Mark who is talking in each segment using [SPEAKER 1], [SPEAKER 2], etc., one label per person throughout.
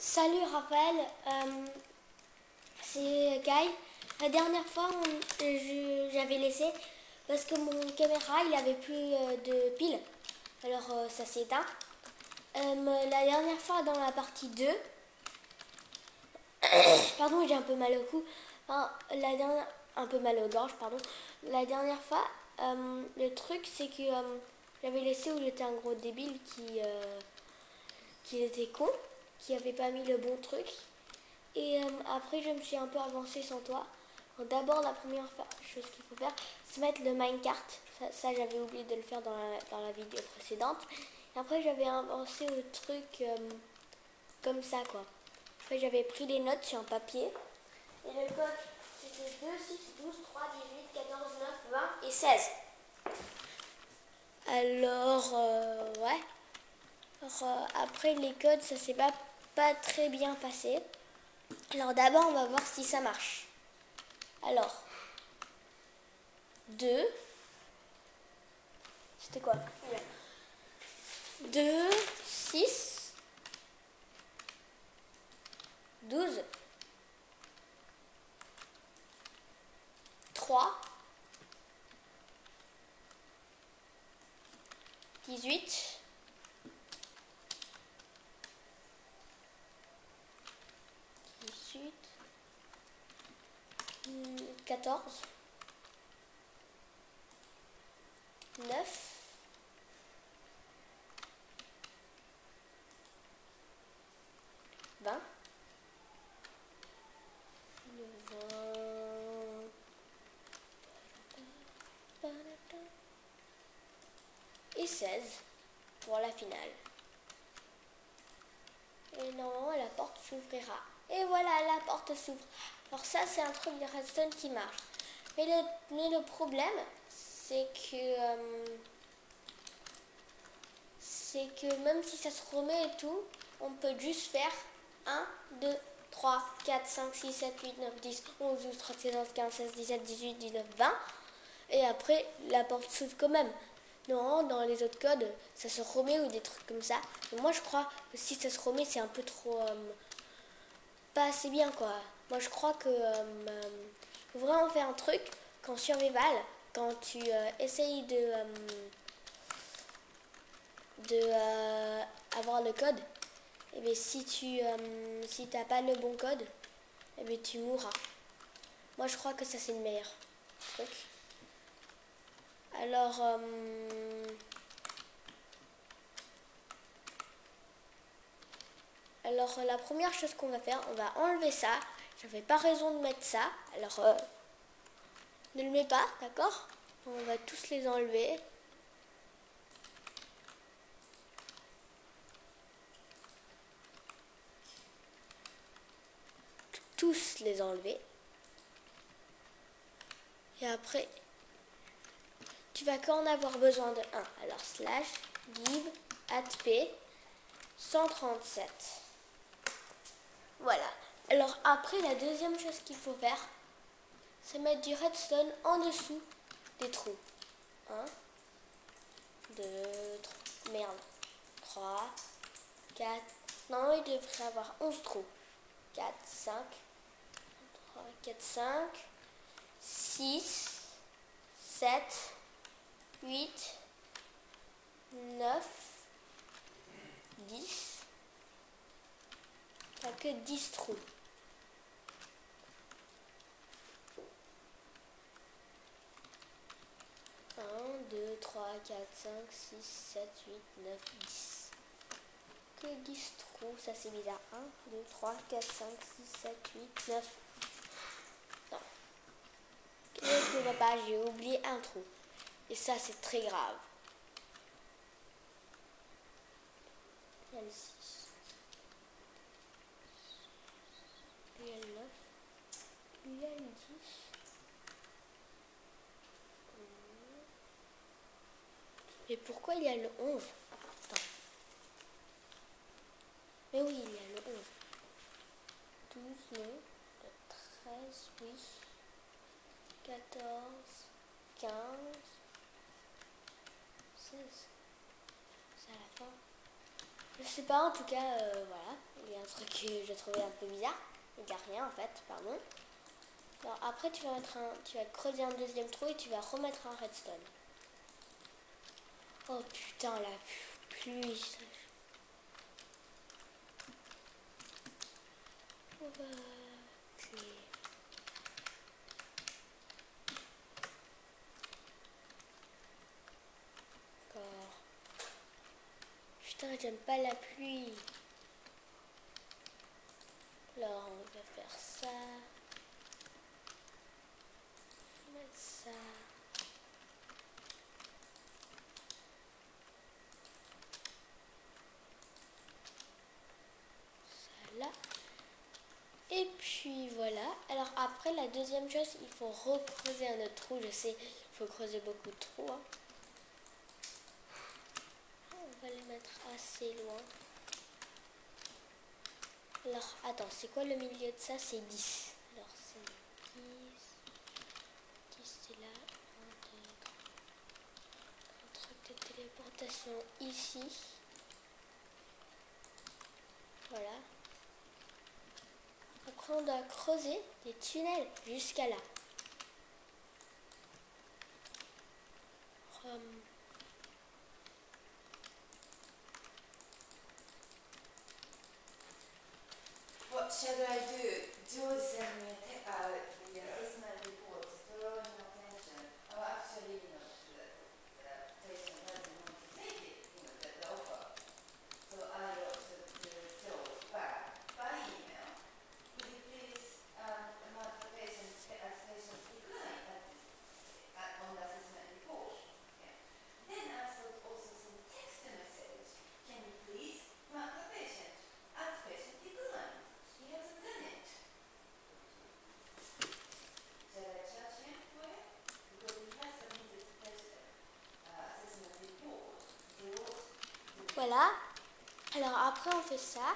[SPEAKER 1] Salut Raphaël, c'est Guy. La dernière fois, j'avais laissé parce que mon caméra il avait plus de piles, alors ça s'est éteint. La dernière fois, dans la partie 2, pardon, j'ai un peu mal au cou, enfin, un peu mal aux gorges, pardon. La dernière fois, le truc c'est que j'avais laissé où j'étais un gros débile qui était con, qui avait pas mis le bon truc. Et après, je me suis un peu avancée sans toi. D'abord, la première chose qu'il faut faire, c'est mettre le minecart. Ça j'avais oublié de le faire dans la vidéo précédente. Et après, j'avais avancé au truc comme ça, quoi. Après, j'avais pris les notes sur un papier. Et le code, c'était 2, 6, 12, 3, 18, 14, 9, 20 et 16. Alors, ouais. Alors, après, les codes, ça s'est pas très bien passé. Alors d'abord, on va voir si ça marche. Alors, 2, c'était quoi? 2, 6, 12, 3, 18, 18, 14, 9, 20, 20 et 16 pour la finale. Et normalement la porte s'ouvrira. Et voilà, la porte s'ouvre. Alors ça, c'est un truc de redstone qui marche. Mais le problème, c'est que même si ça se remet et tout, on peut juste faire 1, 2, 3, 4, 5, 6, 7, 8, 9, 10, 11, 12, 13, 14, 15, 16, 17, 18, 19, 20. Et après, la porte s'ouvre quand même. Non, dans les autres codes, ça se remet ou des trucs comme ça. Mais moi, je crois que si ça se remet, c'est un peu trop... pas assez bien, quoi. Moi, je crois que... faut vraiment faire un truc qu'en survival, quand tu essayes de avoir le code, et bien si si t'as pas le bon code, et bien tu mourras. Moi, je crois que ça, c'est le meilleur truc. Alors, la première chose qu'on va faire, on va enlever ça. J'avais pas raison de mettre ça. Alors, ne le mets pas, d'accord? On va tous les enlever. Tous les enlever. Et après, tu vas qu'en avoir besoin de 1. Alors, slash, give, atp, 137. Voilà. Alors après, la deuxième chose qu'il faut faire, c'est mettre du redstone en dessous des trous. 1, 2, 3, merde, 3, 4, non, il devrait avoir 11 trous. 4, 5, 3, 4, 5, 6, 7, 8, 9, 10. Il n'y a que 10 trous. 1, 2, 3, 4, 5, 6, 7, 8, 9, 10. Que 10 trous, ça c'est bizarre. 1, 2, 3, 4, 5, 6, 7, 8, 9. Non. Qu'est-ce qui ne va pas? J'ai oublié un trou. Et ça, c'est très grave. Il y a le 6. Il y a le 9. Il y a le 10. Et pourquoi il y a le 11? Attends. Mais oui, il y a le 11. 12, non. 13, oui. 14, 15, 16. C'est à la fin. Je sais pas, en tout cas, voilà, il y a un truc. que je trouvais un peu bizarre. Il n'y a rien en fait, pardon. Alors après tu vas creuser un deuxième trou et tu vas remettre un redstone. Oh putain, la pluie. On va clé. Encore. Putain, j'aime pas la pluie. Alors on va faire ça. Mettre ça. Ça là. Et puis voilà. Alors après la deuxième chose, il faut recreuser un autre trou. Je sais, il faut creuser beaucoup de trous. Hein. On va les mettre assez loin. Alors attends, c'est quoi le milieu de ça? C'est 10. Alors c'est 10 c'est là. Un truc de téléportation ici. Voilà. Après on doit creuser des tunnels jusqu'à là.
[SPEAKER 2] What should I do? George sent me the assessment report drawing attention. Oh, actually, the patient doesn't want to take it, the offer. So I wrote to George back by email. Could you please mark the patient as patient decline on the assessment report? Okay. Then I also sent text message. Can you please mark the patient as patient decline? He hasn't done it. Shall I charge him for it? Because he has submitted the assessment report.
[SPEAKER 1] Voilà. Alors après on fait ça.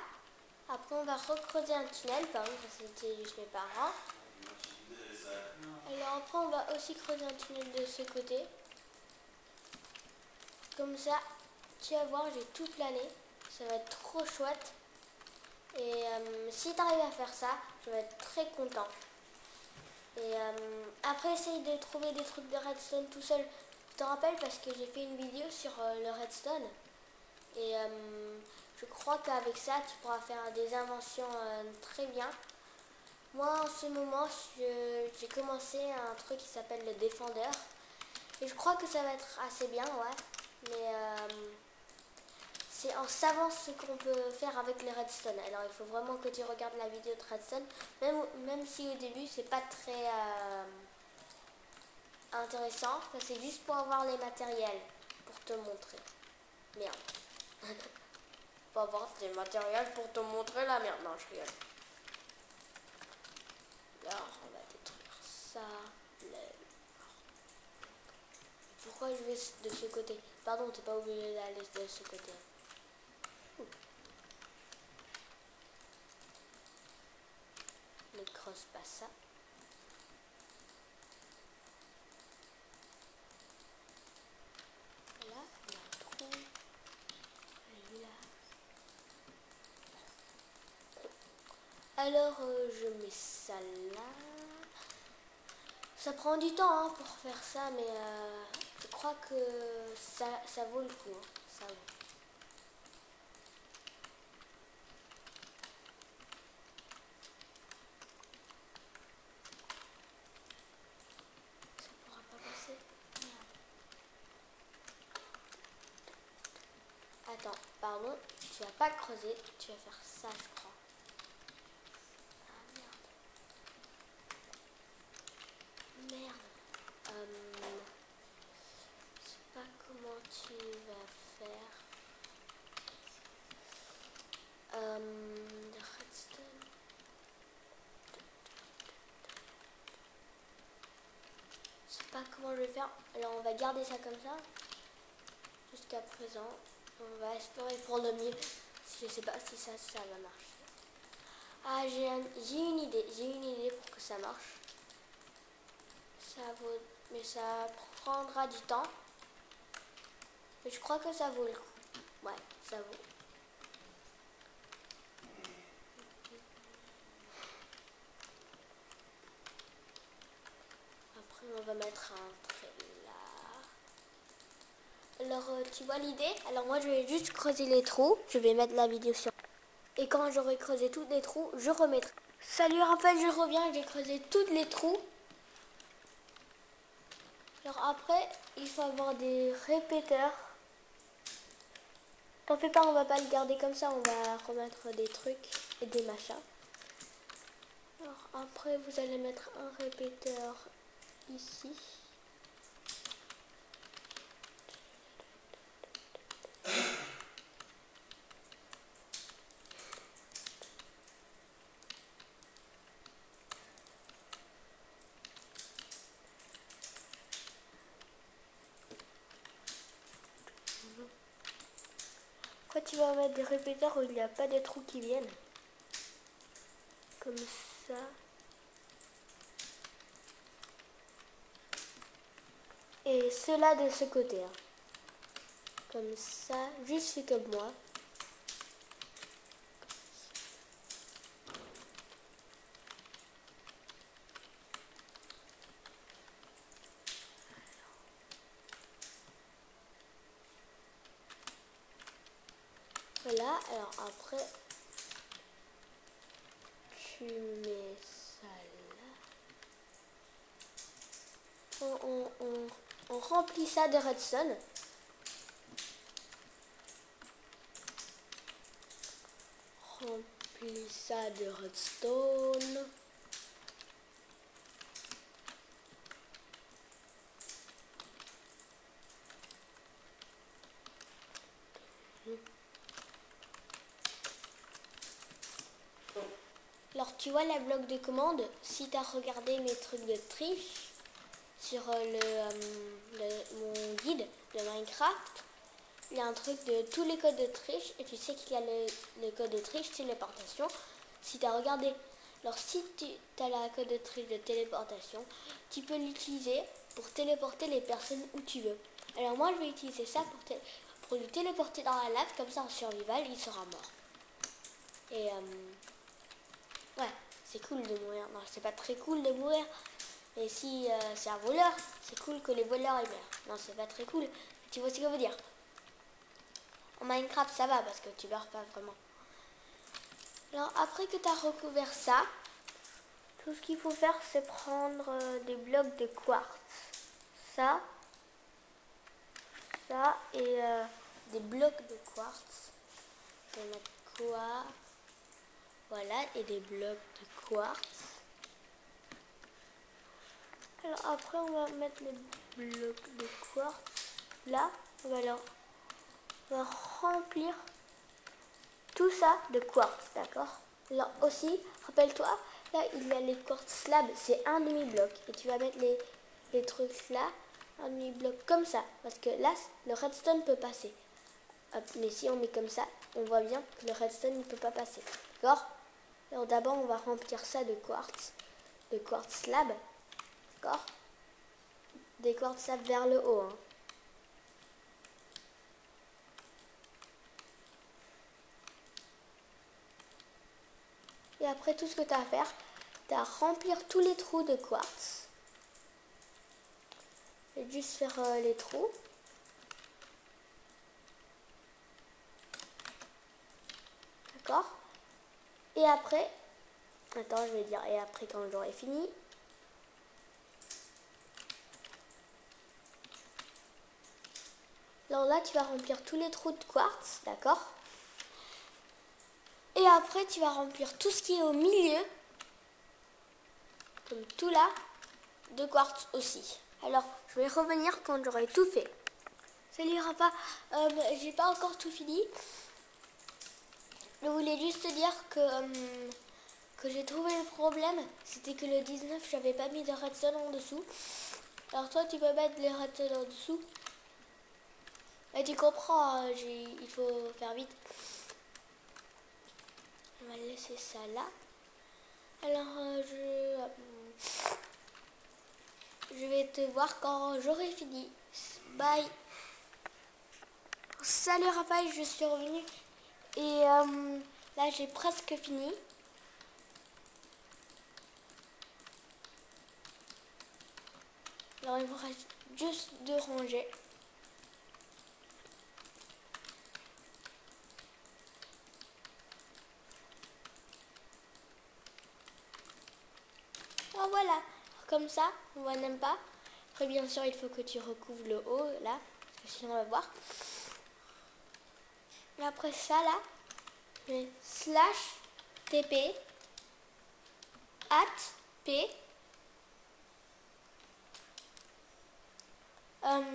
[SPEAKER 1] Après on va recreuser un tunnel. Par exemple c'était juste mes parents. Alors après on va aussi creuser un tunnel de ce côté. Comme ça, tu vas voir, j'ai tout plané. Ça va être trop chouette. Et si tu arrives à faire ça, je vais être très content. Et après, essaye de trouver des trucs de redstone tout seul. Je te rappelle parce que j'ai fait une vidéo sur le redstone. Et je crois qu'avec ça, tu pourras faire des inventions très bien. Moi, en ce moment, j'ai commencé un truc qui s'appelle le défendeur. Et je crois que ça va être assez bien, ouais. Mais c'est en savant ce qu'on peut faire avec les redstone. Alors il faut vraiment que tu regardes la vidéo de redstone. Même si au début c'est pas très intéressant. C'est juste pour avoir les matériels. Pour te montrer. Merde. Pour avoir des matériels pour te montrer la merde. Non, je rigole. Alors on va détruire ça. Pourquoi je vais de ce côté? Pardon, t'es pas obligé d'aller de ce côté. Ne creuse pas ça. Voilà, il y a un trou. Là. Alors, je mets ça là. Ça prend du temps hein, pour faire ça, mais je crois que ça vaut le coup. Hein. Ça vaut. Ça pourra pas passer. Merde. Attends, pardon, tu vas pas creuser, tu vas faire ça, je crois. Ah merde. Merde. Je sais pas comment tu vas faire. Redstone. Je sais pas comment je vais faire. Alors on va garder ça comme ça. Jusqu'à présent. On va espérer pour le mieux. Je sais pas si ça va marcher. Ah, j'ai une idée. J'ai une idée pour que ça marche. Mais ça prendra du temps. Mais je crois que ça vaut le coup. Ouais, ça vaut. tu vois l'idée? Alors moi je vais juste creuser les trous. Je vais mettre la vidéo sur. Et quand j'aurai creusé tous les trous, je remettrai. Salut Raphaël, je reviens. J'ai creusé tous les trous. Alors après, il faut avoir des répéteurs. T'en fais pas, on va pas le garder comme ça. On va remettre des trucs et des machins. Alors après, vous allez mettre un répéteur ici. Après, tu vas mettre des répéteurs où il n'y a pas de trous qui viennent. Comme ça. Et ceux-là de ce côté. Hein. Comme ça. Juste fait comme moi. Voilà. Alors après, tu mets ça là. On remplit ça de redstone. Remplis ça de redstone. Alors tu vois la bloc de commande, si tu as regardé mes trucs de triche sur mon guide de Minecraft, il y a un truc de tous les codes de triche et tu sais qu'il y a le code de triche téléportation. Si tu as regardé, alors si tu as la code de triche de téléportation, tu peux l'utiliser pour téléporter les personnes où tu veux. Alors moi je vais utiliser ça pour lui téléporter dans la lave, comme ça en survival il sera mort. Et ouais, c'est cool de mourir. Non, c'est pas très cool de mourir. Mais si c'est un voleur, c'est cool que les voleurs ils meurent. Non, c'est pas très cool. Mais tu vois ce que je veux dire. En Minecraft, ça va parce que tu meurs pas vraiment. Alors, après que tu as recouvert ça, tout ce qu'il faut faire, c'est prendre des blocs de quartz. Ça et des blocs de quartz. Je vais mettre quoi? Voilà, et des blocs de quartz. Alors après, on va mettre les blocs de quartz là. On va remplir tout ça de quartz, d'accord? Alors aussi, rappelle-toi, là il y a les quartz slabs, c'est un demi-bloc. Et tu vas mettre les trucs là, un demi-bloc comme ça. Parce que là, le redstone peut passer. Hop, mais si on met comme ça, on voit bien que le redstone ne peut pas passer. D'accord? Alors d'abord, on va remplir ça de quartz slab. D'accord? Des quartz slab vers le haut. Hein. Et après, tout ce que tu as à faire, tu as à remplir tous les trous de quartz. Et juste faire les trous. D'accord? Et après, attends, je vais dire, et après quand j'aurai fini, alors là, tu vas remplir tous les trous de quartz, d'accord? Et après, tu vas remplir tout ce qui est au milieu, comme tout là, de quartz aussi. Alors, je vais revenir quand j'aurai tout fait. Salut Rafa, j'ai pas encore tout fini. Je voulais juste te dire que j'ai trouvé le problème. C'était que le 19, j'avais pas mis de redstone en dessous. Alors toi, tu peux mettre les redstone en dessous. Et tu comprends, il faut faire vite. On va laisser ça là. Alors, je vais te voir quand j'aurai fini. Bye. Salut Raphaël, je suis revenue. Et là, j'ai presque fini. Alors, il me reste juste 2 rangées. Oh voilà, comme ça, on voit même pas. Après bien sûr il faut que tu recouvres le haut là, parce que sinon on va voir. Et après ça là, je slash tp @p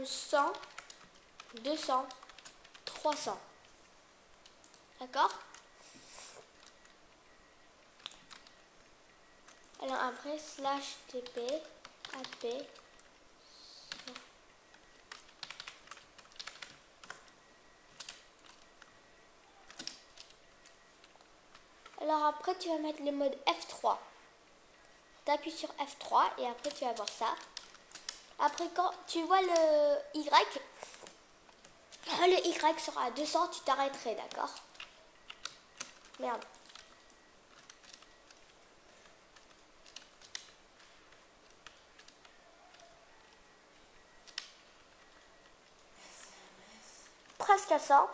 [SPEAKER 1] 100 200 300. D'accord? Alors après slash tp @p. Alors après tu vas mettre le mode F3. Tu appuies sur F3 et après tu vas voir ça. Après quand tu vois le Y, le Y sera à 200, tu t'arrêterais, d'accord? Merde. Presque à 100.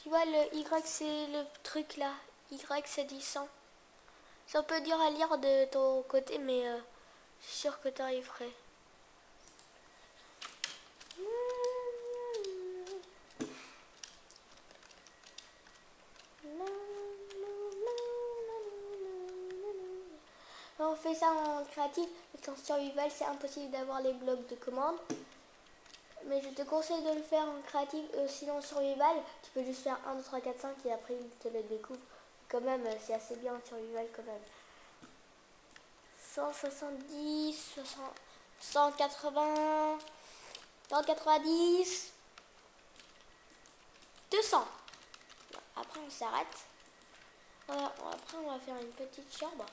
[SPEAKER 1] Tu vois le Y c'est le truc là. Y c'est 100. C'est un peu dur à lire de ton côté mais je suis sûre que tu arriverais. On fait ça en créatif, parce qu'en survival c'est impossible d'avoir les blocs de commande. Mais je te conseille de le faire en créatif, sinon en survival, tu peux juste faire 1, 2, 3, 4, 5 et après il te le découvre. Quand même, c'est assez bien en survival quand même. 170, 180, 190, 200. Après on s'arrête. Après on va faire une petite chambre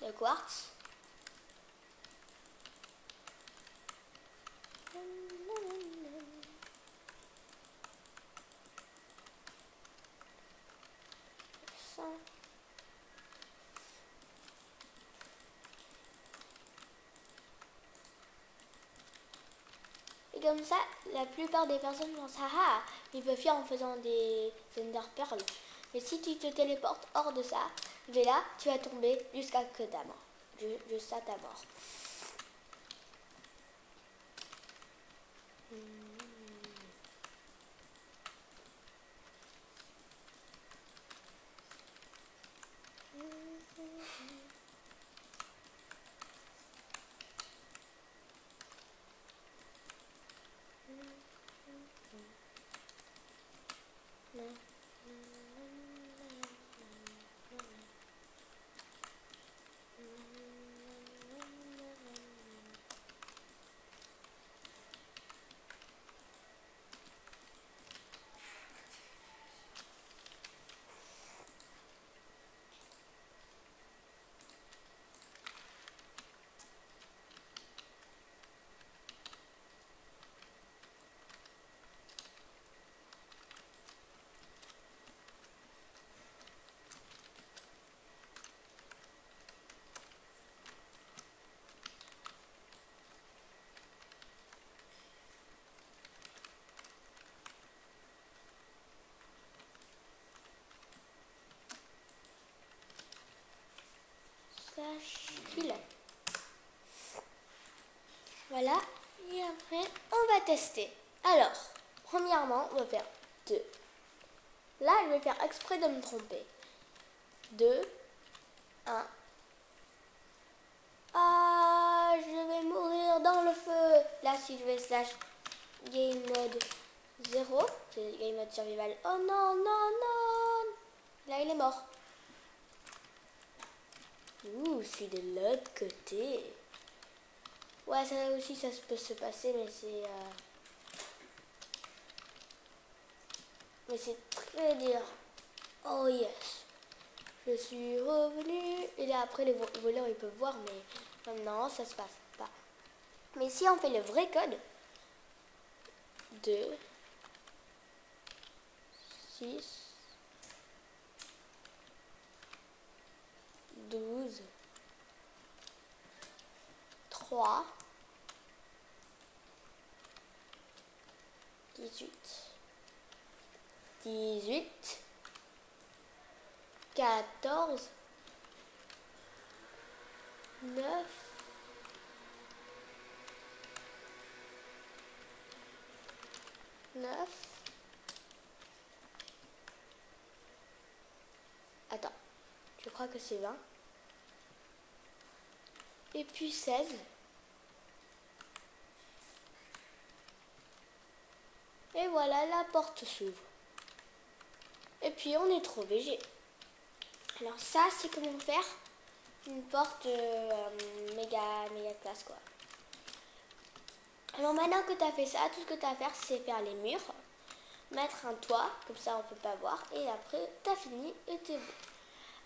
[SPEAKER 1] de quartz. Et comme ça, la plupart des personnes pensent ah, ils peuvent faire en faisant des Ender Pearl. Mais si tu te téléportes hors de ça, là, tu vas tomber jusqu'à que ta mort. Jusqu'à ta mort. Kill. Voilà, et après on va tester. Alors, premièrement, on va faire 2. Là, je vais faire exprès de me tromper. 2, 1. Ah, je vais mourir dans le feu. Là, si je vais slash game mode 0, c'est game mode survival. Oh non, non, non. Là, il est mort. Ouh, c'est de l'autre côté. Ouais, ça aussi, ça peut se passer, mais c'est très dur. Oh yes. Je suis revenu. Et là, après, les voleurs, ils peuvent voir, mais maintenant, ça se passe pas. Mais si on fait le vrai code, 2, 6, 12, 3, 18, 18, 14, 9, 9. Attends, je crois que c'est 20. Et puis 16. Et voilà, la porte s'ouvre. Et puis on est trop végé. Alors ça, c'est comment faire une porte méga classe quoi. Alors maintenant que tu as fait ça, tout ce que tu as à faire, c'est faire les murs, mettre un toit, comme ça on peut pas voir, et après tu as fini et t'es beau.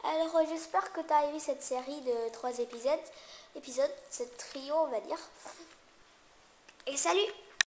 [SPEAKER 1] Alors j'espère que tu as aimé cette série de 3 épisodes, cette trio on va dire. Et salut!